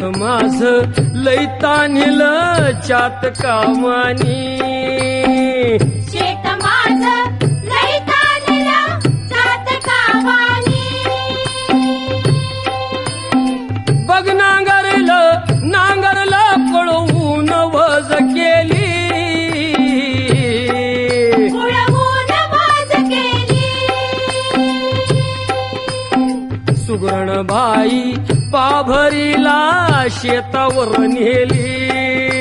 शेत माझ लई तान्हिलं चातकावानी शेत माझं लई ताणलं चातकावानी बघ नांगरलं पळवून वज केली उडवून वाज केली सुगरण बाई पाभरीला शेतावर नेली